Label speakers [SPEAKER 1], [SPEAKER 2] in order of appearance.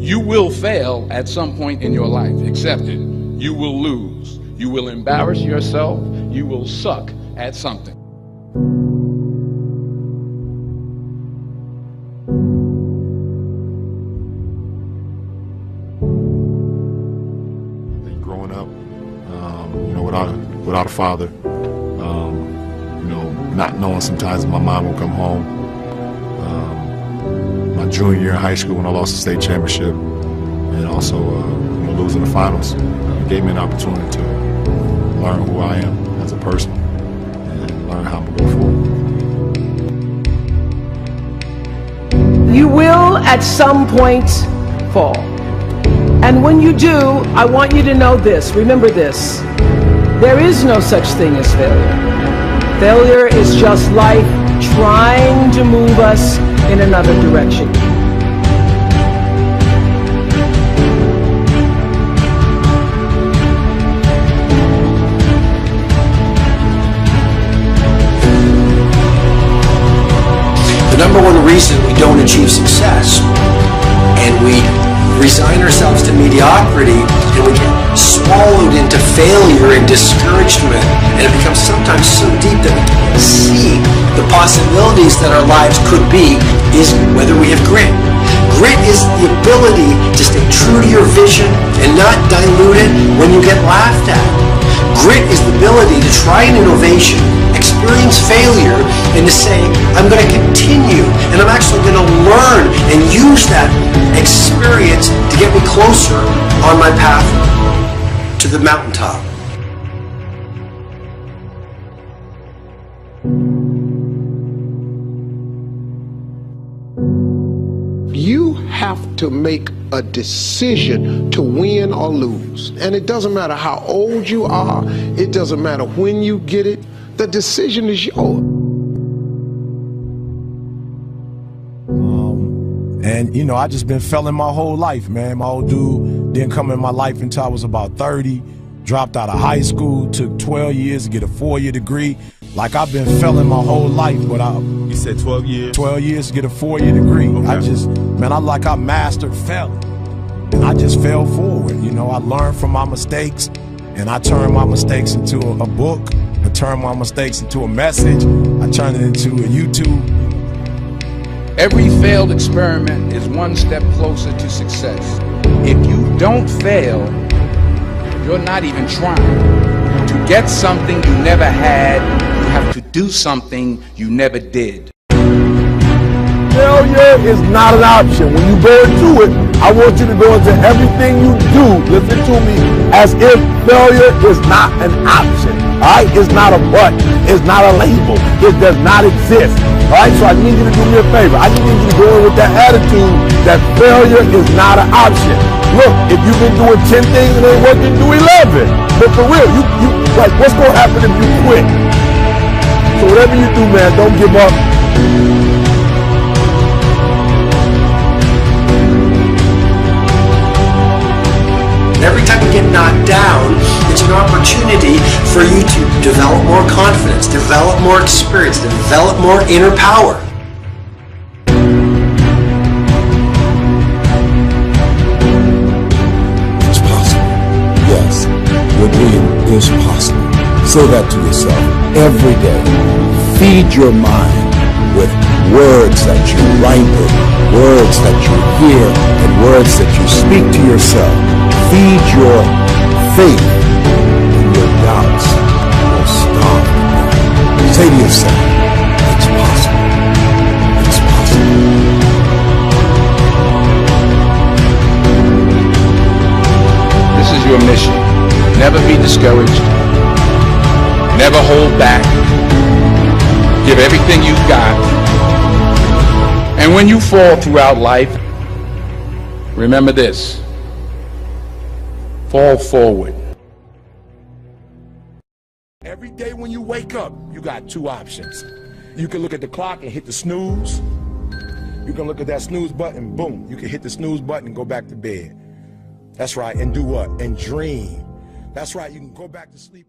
[SPEAKER 1] You will fail at some point in your life. Accept it. You will lose. You will embarrass yourself. You will suck at something.
[SPEAKER 2] Growing up, without a father, not knowing sometimes my mom will come home. My junior year in high school when I lost the state championship, and also losing the finals, gave me an opportunity to learn who I am as a person and learn how I'm going to go forward.
[SPEAKER 3] You will at some point fall. And when you do, I want you to know this, remember this, there is no such thing as failure. Failure is just life trying to move us in another direction.
[SPEAKER 4] The number one reason we don't achieve success and we resign ourselves to mediocrity and we get swallowed into failure and discouragement, and it becomes sometimes so deep that we can't see the possibilities that our lives could be, is whether we have grit. Grit is the ability to stay true to your vision and not dilute it when you get laughed at. Grit is the ability to try an innovation, experience failure, and to say, I'm going to continue, and I'm actually going to learn and use that experience to get me closer on my path to the mountaintop.
[SPEAKER 5] You have to make a decision to win or lose. And it doesn't matter how old you are, it doesn't matter when you get it, the decision is yours.
[SPEAKER 6] And I just been failing my whole life, man. My old dude didn't come in my life until I was about 30, dropped out of high school, took 12 years to get a 4-year degree. Like, I've been failing my whole life, but
[SPEAKER 7] You said 12 years?
[SPEAKER 6] 12 years to get a 4-year degree. Okay. I mastered failing. And I just fell forward, I learned from my mistakes, and I turned my mistakes into a book. I turned my mistakes into a message. I turned it into a YouTube.
[SPEAKER 1] Every failed experiment is one step closer to success. If you don't fail, you're not even trying. To get something you never had, you have to do something you never did.
[SPEAKER 8] Failure is not an option. When you go into it, I want you to go into everything you do, listen to me, as if failure is not an option. Alright? It's not a but. It's not a label. It does not exist. Alright? So I need you to do me a favor. I need you to go in with that attitude that failure is not an option. Look, if you've been doing 10 things and ain't working, do 11. But for real, what's going to happen if you quit? So whatever you do, man, don't give up.
[SPEAKER 4] Every time you get knocked down, it's an opportunity for you to develop more confidence, develop more experience, develop more inner power.
[SPEAKER 9] It's possible. Yes, your dream is possible. Say that to yourself every day. Feed your mind with words that you write with, words that you hear, and words that you speak to yourself. Feed your faith, and your doubts will stop. Say to yourself, it's possible. It's possible.
[SPEAKER 1] This is your mission. Never be discouraged. Never hold back. Give everything you've got. And when you fall throughout life, remember this. Fall forward.
[SPEAKER 6] Every day when you wake up, you got two options. You can look at the clock and hit the snooze. You can look at that snooze button, boom. You can hit the snooze button and go back to bed. That's right, and do what? And dream. That's right, you can go back to sleep.